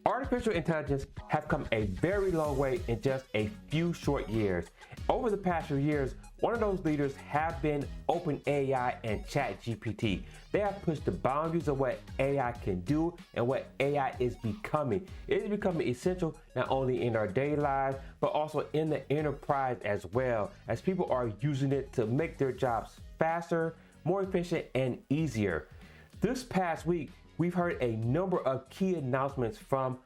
Artificial intelligence has come a very long way in just a few short years. Over the past few years, one of those leaders have been OpenAI and ChatGPT. They have pushed the boundaries of what AI can do and what AI is becoming. It is becoming essential not only in our daily lives, but also in the enterprise as well, as people are using it to make their jobs faster, more efficient, and easier. This past week, we've heard a number of key announcements from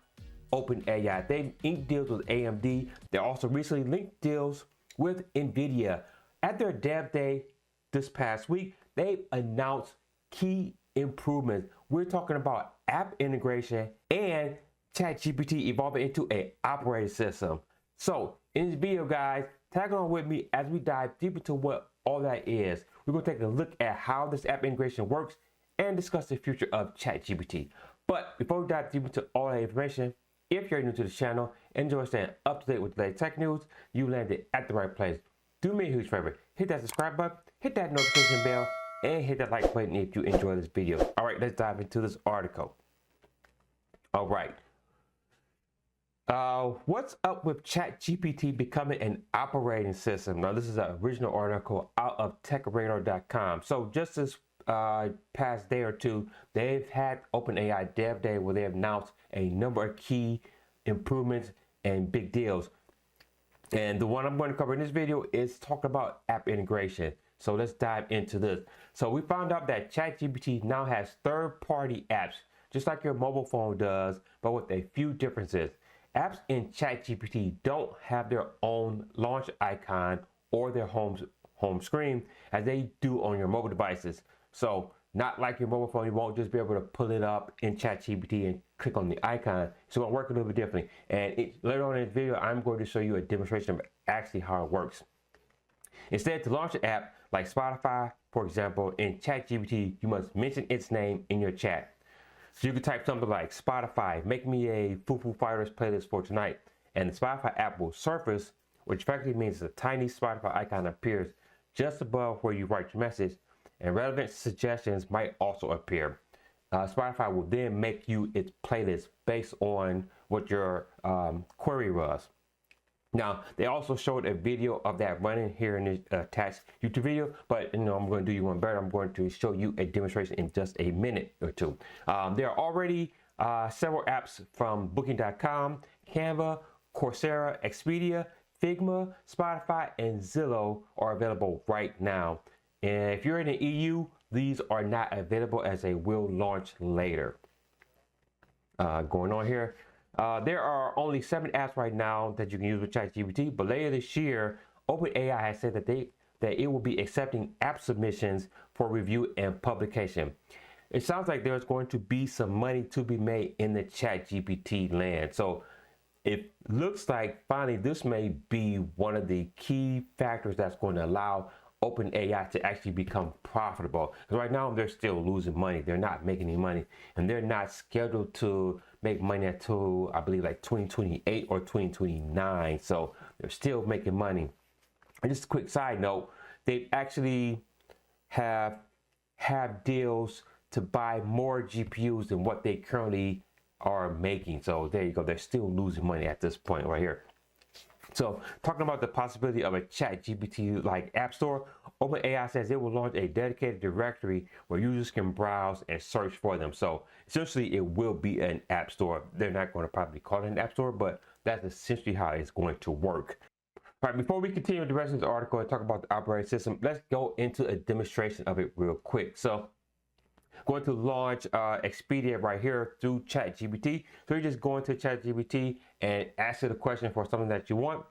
OpenAI. They've inked deals with AMD. They also recently linked deals with NVIDIA. At their Dev Day this past week, they announced key improvements. We're talking about app integration and ChatGPT evolving into an operating system. So in this video, guys, tag along with me as we dive deep into what all that is. We're going to take a look at how this app integration works and discuss the future of ChatGPT. But before we dive deep into all that information, if you're new to the channel and enjoy staying up to date with the latest tech news, you landed at the right place. Do me a huge favor, hit that subscribe button, hit that notification bell, and hit that like button if you enjoy this video. All right, let's dive into this article. All right. What's up with ChatGPT becoming an operating system? Now, this is an original article out of techradar.com. So just this past day or two, they've had OpenAI Dev Day where they have announced a number of key improvements and big deals. And the one I'm going to cover in this video is talking about app integration. So let's dive into this. So we found out that ChatGPT now has third-party apps, just like your mobile phone does, but with a few differences. Apps in ChatGPT don't have their own launch icon or their home screen as they do on your mobile devices. So not like your mobile phone, you won't just be able to pull it up in ChatGPT and click on the icon. So it'll work a little bit differently. And later on in this video, I'm going to show you a demonstration of actually how it works. Instead, to launch an app like Spotify, for example, in ChatGPT, you must mention its name in your chat. So you can type something like Spotify, make me a Foo Foo Fighters playlist for tonight. And the Spotify app will surface, which effectively means a tiny Spotify icon appears just above where you write your message. And relevant suggestions might also appear. Spotify will then make you its playlist based on what your query was. Now, they also showed a video of that running here in this attached YouTube video, but I'm going to do you one better. I'm going to show you a demonstration in just a minute or two. There are already several apps from Booking.com, Canva, Coursera, Expedia, Figma, Spotify, and Zillow are available right now. And if you're in the EU, these are not available as they will launch later. Going on here, there are only 7 apps right now that you can use with ChatGPT, but later this year, OpenAI has said that it will be accepting app submissions for review and publication. It sounds like there's going to be some money to be made in the ChatGPT land. So it looks like finally this may be one of the key factors that's going to allow OpenAI to actually become profitable. Because right now they're still losing money. They're not making any money, and they're not scheduled to make money until I believe like 2028 or 2029. So they're still making money. And just a quick side note, they actually have deals to buy more GPUs than what they currently are making. So there you go. They're still losing money at this point right here. So talking about the possibility of a ChatGPT like app store, OpenAI says it will launch a dedicated directory where users can browse and search for them. So essentially it will be an app store. They're not going to probably call it an app store, but that's essentially how it's going to work. All right, before we continue the rest of the article and talk about the operating system, let's go into a demonstration of it real quick. So going to launch Expedia right here through ChatGPT. So you're just going to ChatGPT and ask it a question for something that you want.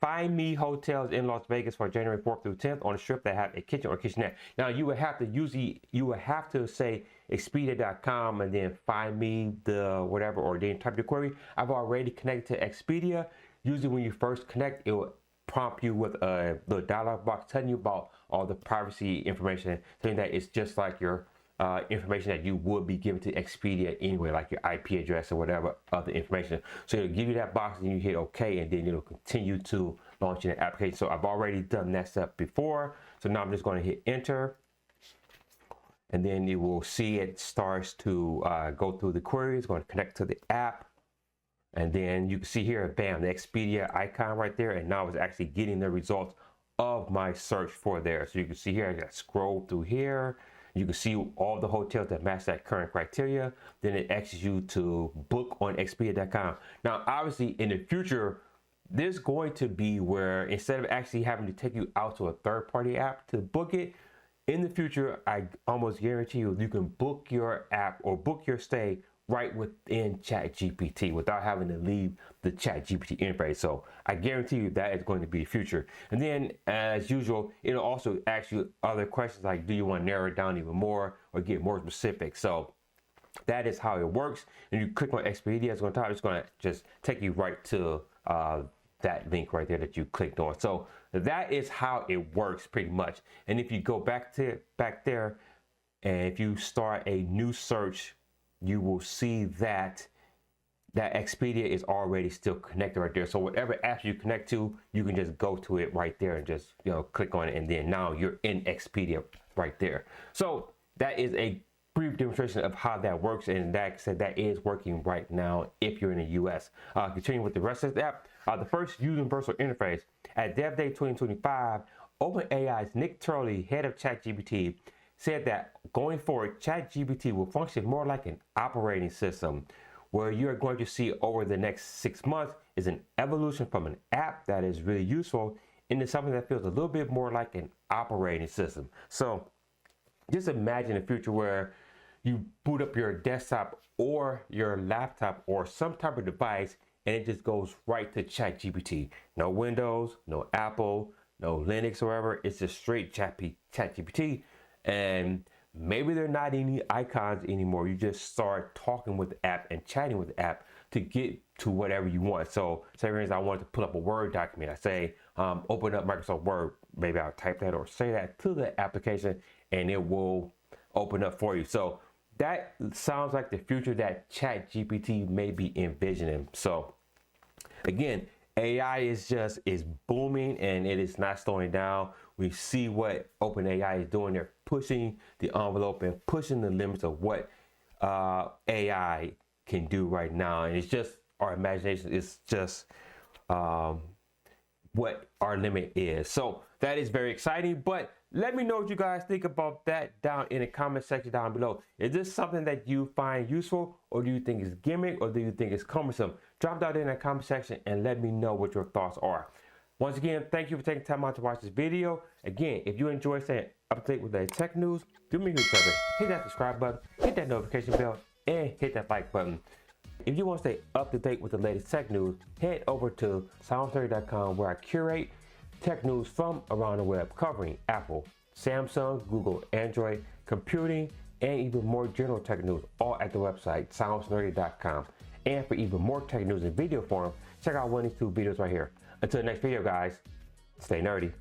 Find me hotels in Las Vegas for January 4th through 10th on a strip that have a kitchen or kitchenette. Now you would have to say Expedia.com and then find me the whatever, or then type your query. I've already connected to Expedia. Usually when you first connect, it will prompt you with a little dialog box telling you about all the privacy information, saying that it's just like your information that you would be given to Expedia anyway, like your IP address or whatever other information. So it'll give you that box and you hit OK, and then it'll continue to launch an application. So I've already done that step before. So now I'm just going to hit enter. And then you will see it starts to go through the query. It's going to connect to the app. And then you can see here, bam, the Expedia icon right there. And now it's actually getting the results of my search for there. So you can see here, I got scroll through here. You can see all the hotels that match that current criteria. Then it asks you to book on Expedia.com. Now, obviously, in the future, there's going to be where instead of actually having to take you out to a third-party app to book it, in the future, I almost guarantee you, you can book your app or book your stay right within ChatGPT without having to leave the ChatGPT interface. So I guarantee you that is going to be the future. And then as usual, it'll also ask you other questions like, do you want to narrow it down even more or get more specific? So that is how it works. And you click on Expedia, it's going to just take you right to that link right there that you clicked on. So that is how it works pretty much. And if you go back there, and if you start a new search, you will see that Expedia is already still connected right there. So whatever app you connect to, you can just go to it right there and just click on it, and then now you're in Expedia right there. So that is a brief demonstration of how that works, and that said that is working right now if you're in the US. Continuing with the rest of the app, the first universal interface at Dev Day 2025, OpenAI's Nick Turley, head of ChatGPT, said that going forward, ChatGPT will function more like an operating system. Where you're going to see over the next 6 months is an evolution from an app that is really useful into something that feels a little bit more like an operating system. So just imagine a future where you boot up your desktop or your laptop or some type of device, and it just goes right to ChatGPT. No Windows, no Apple, no Linux or whatever. It's just straight ChatGPT. And maybe there are not any icons anymore. You just start talking with the app and chatting with the app to get to whatever you want. So say for instance, I wanted to pull up a Word document. I say, open up Microsoft Word. Maybe I'll type that or say that to the application, and it will open up for you. So that sounds like the future that ChatGPT may be envisioning. So again, AI is booming, and it is not slowing down. We see what OpenAI is doing. They're pushing the envelope and pushing the limits of what AI can do right now. And it's just our imagination is just what our limit is. So that is very exciting. But let me know what you guys think about that down in the comment section down below. Is this something that you find useful, or do you think it's gimmick, or do you think it's cumbersome? Drop that in the comment section and let me know what your thoughts are. Once again, thank you for taking time out to watch this video. Again, if you enjoy staying up to date with the tech news, do me a huge favor. Hit that subscribe button, hit that notification bell, and hit that like button. If you want to stay up to date with the latest tech news, head over to ScienceNerd.com, where I curate tech news from around the web, covering Apple, Samsung, Google, Android, computing, and even more general tech news, all at the website, ScienceNerd.com. And for even more tech news in video form, check out one of these 2 videos right here. Until the next video, guys, stay nerdy.